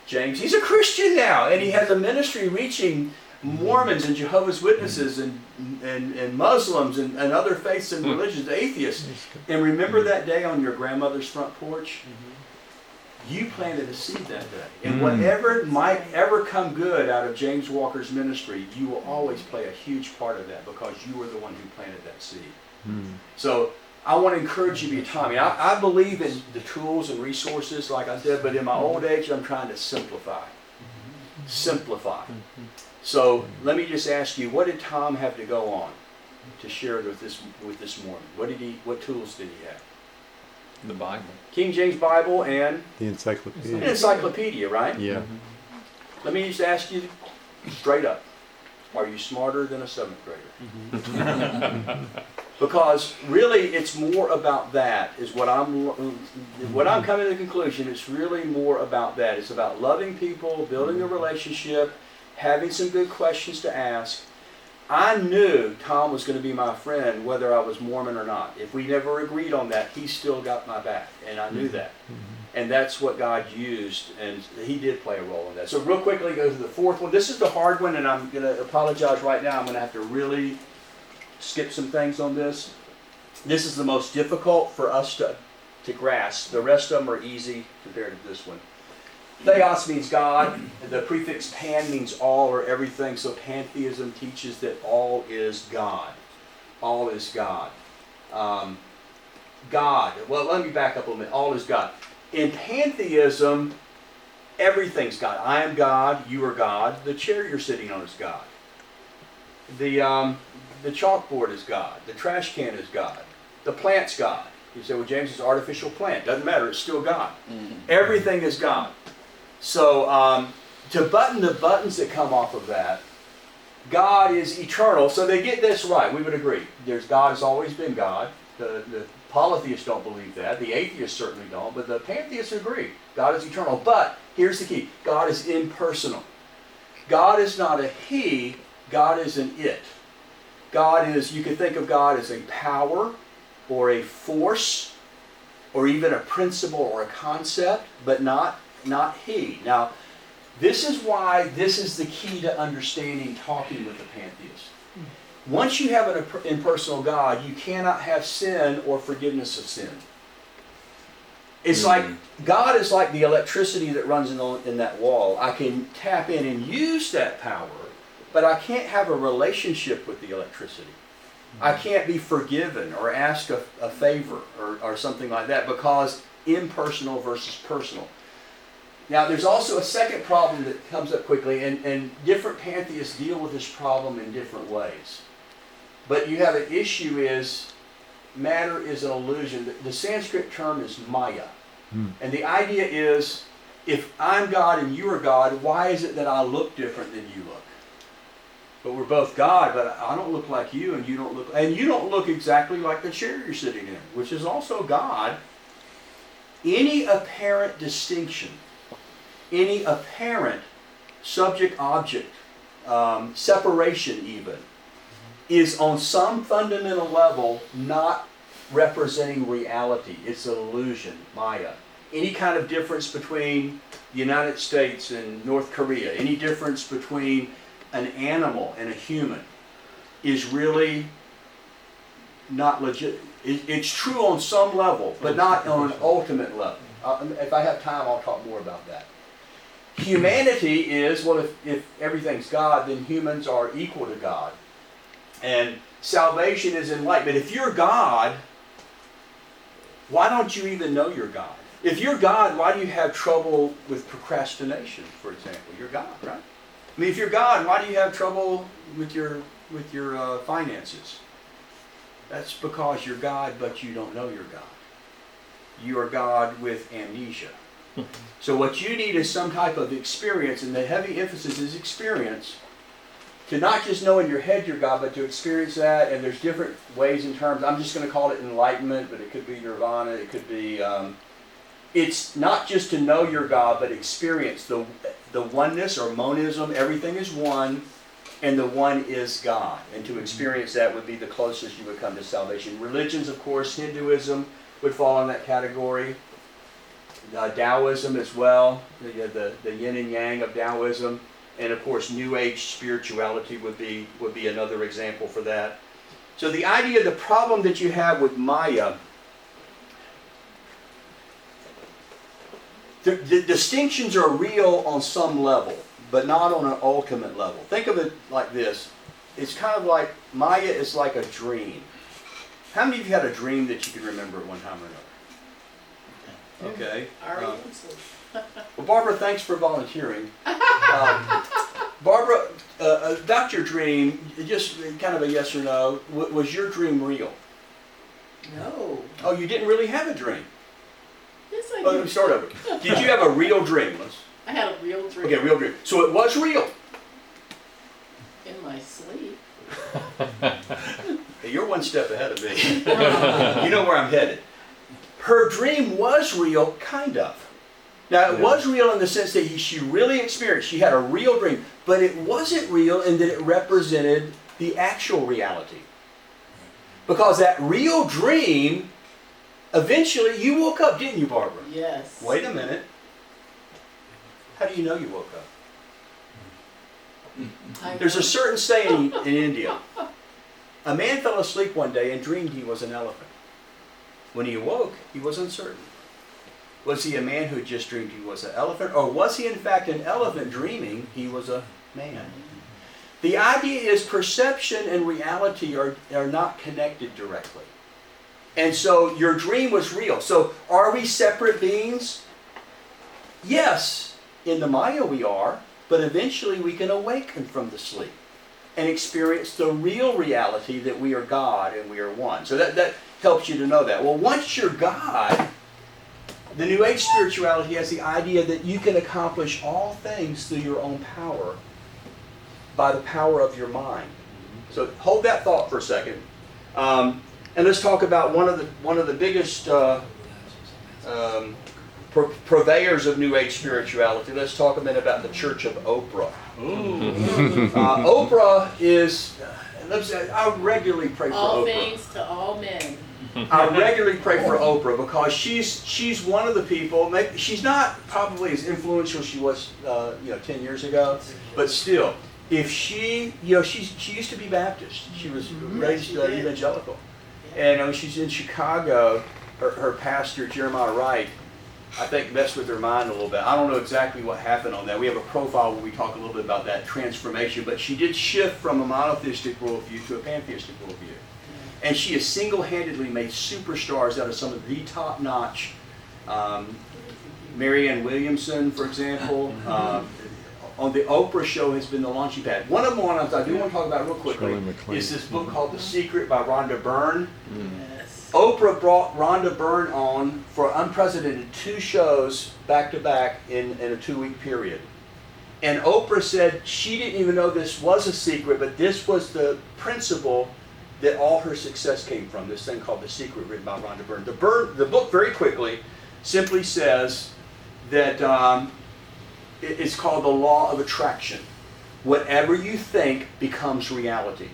James, he's a Christian now, and he has a ministry reaching Mormons and Jehovah's Witnesses and Muslims and other faiths and religions, atheists. And remember that day on your grandmother's front porch? You planted a seed that day. And whatever might ever come good out of James Walker's ministry, you will always play a huge part of that because you were the one who planted that seed. So I want to encourage you to be Tommy. I believe in the tools and resources, like I said, but in my old age, I'm trying to simplify. Simplify. So let me just ask you, what did Tom have to go on to share with this Mormon? What tools did he have? The Bible. King James Bible and The an encyclopedia. encyclopedia, right? Yeah. Let me just ask you straight up. Are you smarter than a 7th grader? Because really it's more about that is what I'm coming to the conclusion. It's really more about that. It's about loving people, building a relationship, having some good questions to ask. I knew Tom was going to be my friend whether I was Mormon or not. If we never agreed on that, he still got my back, and I knew that. And that's what God used, and he did play a role in that. So real quickly, go to the fourth one. This is the hard one, and I'm going to apologize right now. I'm going to have to really skip some things on this. This is the most difficult for us to grasp. The rest of them are easy compared to this one. Theos means God. The prefix pan means all or everything. So pantheism teaches that all is God. All is God. God. Well, let me back up a minute. All is God. In pantheism, everything's God. I am God. You are God. The chair you're sitting on is God. The chalkboard is God. The trash can is God. The plant's God. You say, well, James, it's an artificial plant. Doesn't matter. It's still God. Everything is God. So to button the buttons that come off of that, God is eternal. So they get this right. We would agree. God has always been God. The polytheists don't believe that. The atheists certainly don't. But the pantheists agree. God is eternal. But here's the key. God is impersonal. God is not a he. God is an it. God is, you can think of God as a power or a force or even a principle or a concept, but not he. Now, this is why this is the key to understanding talking with the pantheist. Once you have an impersonal God, you cannot have sin or forgiveness of sin. It's like, God is like the electricity that runs in that wall. I can tap in and use that power, but I can't have a relationship with the electricity. I can't be forgiven or ask a favor or something like that because impersonal versus personal. Now, there's also a second problem that comes up quickly, and different pantheists deal with this problem in different ways. But you have an issue is matter is an illusion. The Sanskrit term is maya. And the idea is, if I'm God and you are God, why is it that I look different than you look? But we're both God, but I don't look like you, and you don't look exactly like the chair you're sitting in, which is also God. Any apparent distinction, any apparent subject-object separation even, is on some fundamental level not representing reality. It's an illusion, Maya. Any kind of difference between the United States and North Korea, any difference between an animal and a human is really not legit. It's true on some level, but not on an ultimate level. If I have time, I'll talk more about that. Humanity is, well, if everything's God, then humans are equal to God. And salvation is enlightenment. If you're God, why don't you even know you're God? If you're God, why do you have trouble with procrastination, for example? You're God, right? I mean, if you're God, why do you have trouble with your finances? That's because you're God, but you don't know you're God. You are God with amnesia. So what you need is some type of experience, and the heavy emphasis is experience, to not just know in your head you're God, but to experience that. And there's different ways in terms. I'm just going to call it enlightenment, but it could be nirvana. It could be. It's not just to know you're God, but experience the oneness or monism. Everything is one, and the one is God. And to experience that would be the closest you would come to salvation. Religions, of course, Hinduism would fall in that category. Taoism as well, the yin and yang of Taoism. And of course, New Age spirituality would be another example for that. So the idea, the problem that you have with Maya, the distinctions are real on some level, but not on an ultimate level. Think of it like this. It's kind of like, Maya is like a dream. How many of you had a dream that you can remember at one time or another? Okay. Well, Barbara, thanks for volunteering. Barbara, about your dream, just kind of a yes or no, was your dream real? No. Oh, you didn't really have a dream? Yes, I Oh, let did. me start over. Did you have a real dream? I had a real dream. Okay, real dream. So it was real. In my sleep. Hey, you're one step ahead of me. You know where I'm headed. Her dream was real, kind of. Now, it was real in the sense that she really experienced, she had a real dream, but it wasn't real in that it represented the actual reality. Because that real dream, eventually, you woke up, didn't you, Barbara? Yes. Wait a minute. How do you know you woke up? There's a certain saying in India. A man fell asleep one day and dreamed he was an elephant. When he awoke, he was uncertain. Was he a man who had just dreamed he was an elephant? Or was he in fact an elephant dreaming he was a man? The idea is perception and reality are not connected directly. And so your dream was real. So are we separate beings? Yes, in the Maya we are, but eventually we can awaken from the sleep and experience the real reality that we are God and we are one. So that helps you to know that. Well, once you're God, the New Age spirituality has the idea that you can accomplish all things through your own power by the power of your mind. So hold that thought for a second. And let's talk about one of the biggest purveyors of New Age spirituality. Let's talk a minute about the Church of Oprah. Oprah is, I regularly pray for all Oprah. things to all men. I regularly pray for Oprah because she's one of the people. She's not probably as influential as she was 10 years ago, but still, if she used to be Baptist. She was raised evangelical, and when she's in Chicago, her pastor Jeremiah Wright, I think, messed with her mind a little bit. I don't know exactly what happened on that. We have a profile where we talk a little bit about that transformation, but she did shift from a monotheistic worldview to a pantheistic worldview. And she has single-handedly made superstars out of some of the top-notch. Marianne Williamson, for example, on the Oprah show has been the launching pad. One of the ones I do want to talk about real quickly is this book called The Secret by Rhonda Byrne. Yes. Oprah brought Rhonda Byrne on for unprecedented 2 shows back-to-back in a 2-week period. And Oprah said she didn't even know this was a secret, but this was the principle that all her success came from, this thing called The Secret, written by Rhonda Byrne. The book, very quickly, simply says that it's called the law of attraction. Whatever you think becomes reality.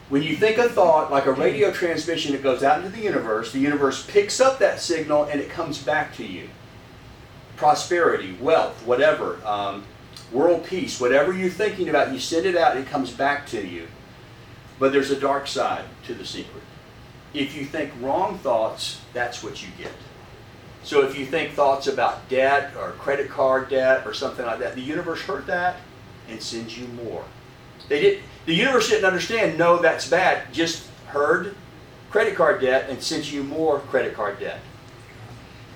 When you think a thought, like a radio transmission, it goes out into the universe picks up that signal and it comes back to you. Prosperity, wealth, whatever, world peace, whatever you're thinking about, you send it out, it comes back to you. But there's a dark side to the secret. If you think wrong thoughts, that's what you get. So if you think thoughts about debt or credit card debt or something like that, the universe heard that and sends you more. The universe didn't understand, no, that's bad. Just heard credit card debt and sent you more credit card debt.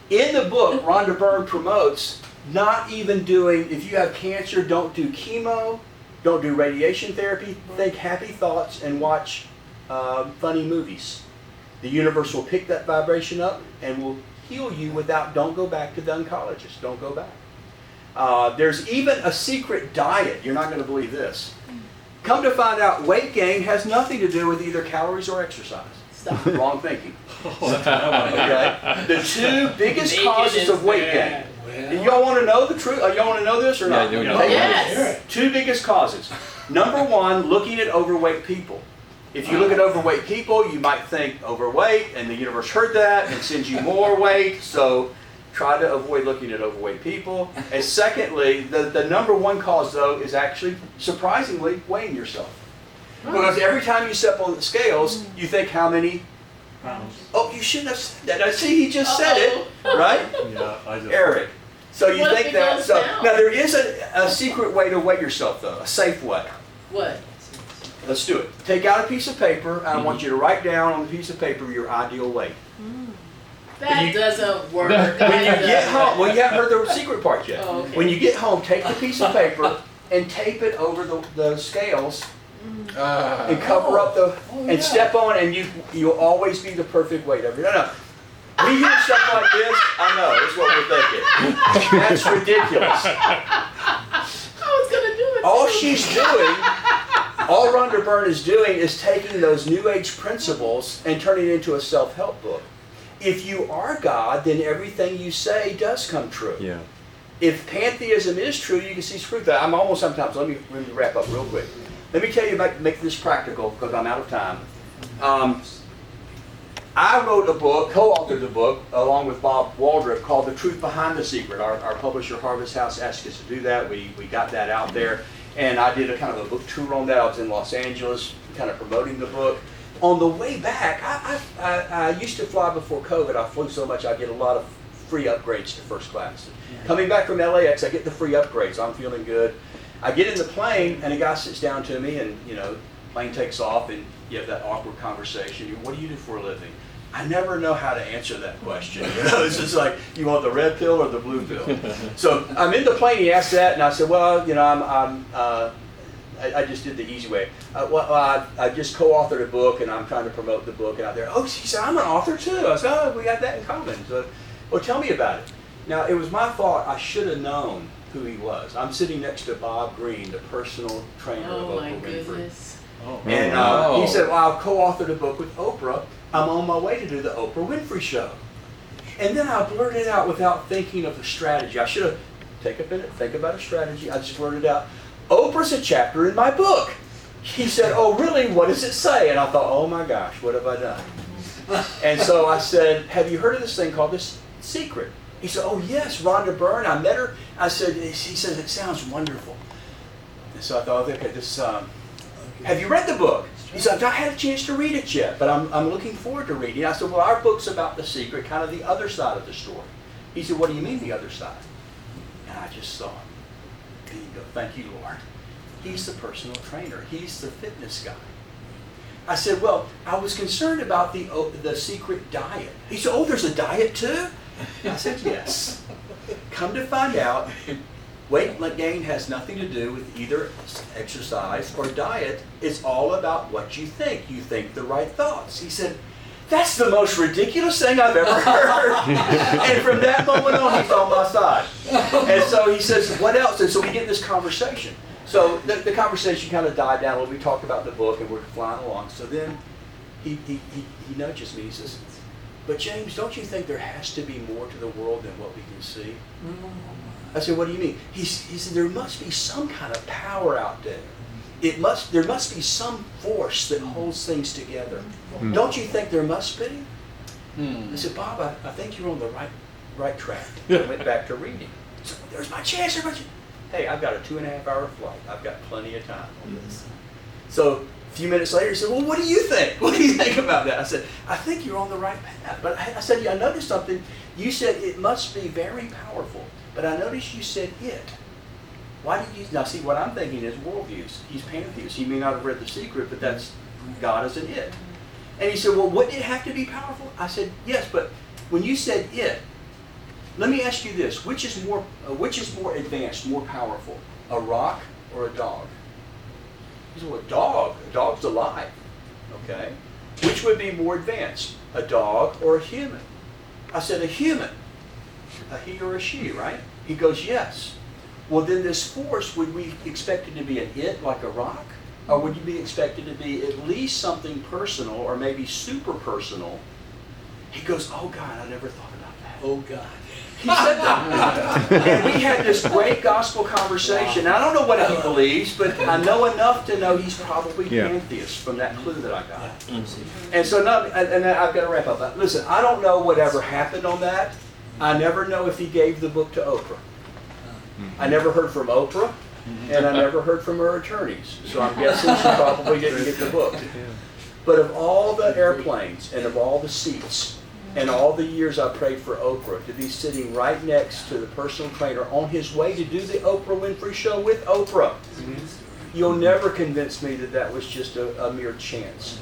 In the book, Rhonda Byrne promotes not even doing, if you have cancer, don't do chemo, don't do radiation therapy, think happy thoughts and watch funny movies. The universe will pick that vibration up and will heal you don't go back to the oncologist, don't go back. There's even a secret diet, you're not going to believe this. Come to find out, weight gain has nothing to do with either calories or exercise. Stop. Wrong thinking. Okay? The two biggest causes of weight gain. Y'all want to know the truth? Y'all want to know this or not? Yeah, Take it. Yes. Two biggest causes. Number one, looking at overweight people. If you look at overweight people, you might think overweight, and the universe heard that and sends you more weight. So try to avoid looking at overweight people. And secondly, the number one cause, though, is actually, surprisingly, weighing yourself. Because every time you step on the scales, you think how many Pounds. Oh, you shouldn't have said that. I see, he just said it, right? Yeah, I just. Eric. So you What if think it that. goes So down? now there is a secret way to weigh yourself, though, a safe way. What? Let's do it. Take out a piece of paper, and I want you to write down on the piece of paper your ideal weight. That doesn't work. When you get home, well, you haven't heard the secret part yet. Oh, okay. When you get home, take the piece of paper and tape it over the scales and cover up and step on, and you'll always be the perfect weight. No. We hear stuff like this. I know. That's what we're thinking. That's ridiculous. I was gonna do it. All too. she's doing, all Rhonda Byrne is doing, is taking those New Age principles and turning it into a self-help book. If you are God, then everything you say does come true. Yeah. If pantheism is true, you can see proof that. I'm almost out of time, so let me wrap up real quick. Let me tell you, make this practical, because I'm out of time. I wrote a book, co-authored the book, along with Bob Waldrop, called The Truth Behind the Secret. Our publisher, Harvest House, asked us to do that. We got that out there. And I did a kind of a book tour on that. I was in Los Angeles, kind of promoting the book. On the way back, I used to fly before COVID. I flew so much I get a lot of free upgrades to first class. Coming back from LAX, I get the free upgrades. I'm feeling good. I get in the plane, and a guy sits down to me, and plane takes off, and you have that awkward conversation. What do you do for a living? I never know how to answer that question. It's just like, you want the red pill or the blue pill? So I'm in the plane, he asked that, and I said, well, I just did the easy way. I just co-authored a book, and I'm trying to promote the book out there. Oh, she said, I'm an author too. I said, oh, we got that in common. So, well, tell me about it. Now, it was my thought, I should have known who he was. I'm sitting next to Bob Green, the personal trainer of Oh my Oprah Winfrey. goodness. And he said, well, I've co-authored a book with Oprah. I'm on my way to do the Oprah Winfrey Show. And then I blurted out without thinking of the strategy. I should have taken a minute, think about a strategy. I just blurted out, Oprah's a chapter in my book. He said, oh, really? What does it say? And I thought, oh my gosh, what have I done? And so I said, have you heard of this thing called The Secret? He said, oh yes, Rhonda Byrne, I met her. I said, he says, it sounds wonderful. And so I thought, okay, have you read the book? He said, I've not had a chance to read it yet, but I'm looking forward to reading it. I said, well, our book's about the secret, kind of the other side of the story. He said, what do you mean the other side? And I just thought, bingo, thank you, Lord. He's the personal trainer. He's the fitness guy. I said, well, I was concerned about the secret diet. He said, oh, there's a diet too? I said, yes. Come to find out, weight gain has nothing to do with either exercise or diet. It's all about what you think. You think the right thoughts. He said, that's the most ridiculous thing I've ever heard. And from that moment on, he's on my side. And so he says, what else? And so we get this conversation. So the conversation kind of died down a little. We talked about the book, and we're flying along. So then he nudges me. He says, but James, don't you think there has to be more to the world than what we can see? I said, what do you mean? He said, there must be some kind of power out there. There must be some force that holds things together. Don't you think there must be? I said, Bob, I think you're on the right track. I went back to reading. So there's my chance. Hey, I've got a 2.5-hour flight. I've got plenty of time on this. So a few minutes later, he said, well, what do you think? What do you think about that? I said, I think you're on the right path. But I said, yeah, I noticed something. You said it must be very powerful. But I noticed you said it. why did you, now see what I'm thinking is worldviews. He's pantheist. He may not have read The Secret, but that's God as an it. And he said, well, wouldn't it have to be powerful? I said, yes, but when you said it, let me ask you this, which is more advanced, more powerful, a rock or a dog? He said, well, a dog's alive, okay? Which would be more advanced, a dog or a human? I said, a human, a he or a she, right? He goes, yes. Well, then this force, would we expect it to be an it, like a rock? Or would you be expected to be at least something personal, or maybe super personal? He goes, oh God, I never thought about that. Oh God. He said that. And we had this great gospel conversation. Now, I don't know what he believes, but I know enough to know he's probably pantheist from that clue that I got. And so, and I've got to wrap up. Listen, I don't know whatever happened on that. I never know if he gave the book to Oprah. I never heard from Oprah, and I never heard from her attorneys. So I'm guessing she probably didn't get the book. But of all the airplanes and of all the seats, and all the years I prayed for Oprah, to be sitting right next to the personal trainer on his way to do the Oprah Winfrey Show with Oprah, you'll never convince me that that was just a mere chance.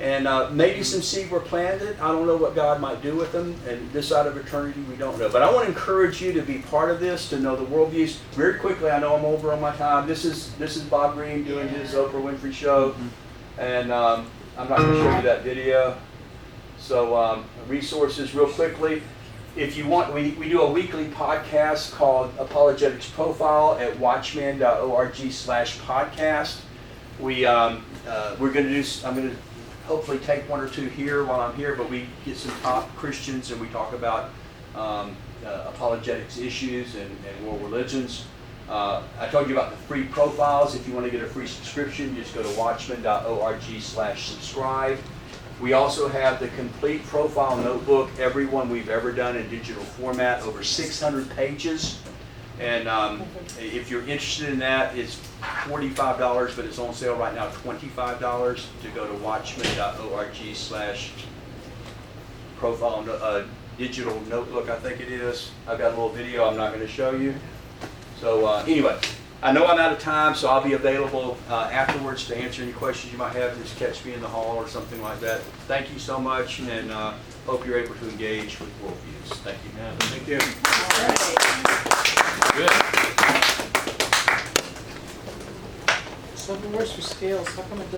And maybe some seed were planted. I don't know what God might do with them. And this side of eternity, we don't know. But I want to encourage you to be part of this, to know the worldviews. Very quickly, I know I'm over on my time. This is Bob Green doing his Oprah Winfrey Show. And I'm not going to show you that video. So resources real quickly. If you want, we do a weekly podcast called Apologetics Profile at watchman.org/podcast. I'm going to hopefully take one or two here while I'm here, but we get some top Christians and we talk about apologetics issues and world religions. I told you about the free profiles. If you want to get a free subscription, just go to watchman.org/subscribe. We also have the complete profile notebook, every one we've ever done in digital format, over 600 pages. And if you're interested in that, it's $45, but it's on sale right now, $25, to go to watchman.org/profile digital notebook, I think it is. I've got a little video I'm not going to show you. So anyway, I know I'm out of time, so I'll be available afterwards to answer any questions you might have. Just catch me in the hall or something like that. Thank you so much, and hope you're able to engage with worldviews. Thank you. Yeah, thank you. All right. Good. So the worse for scales, how come it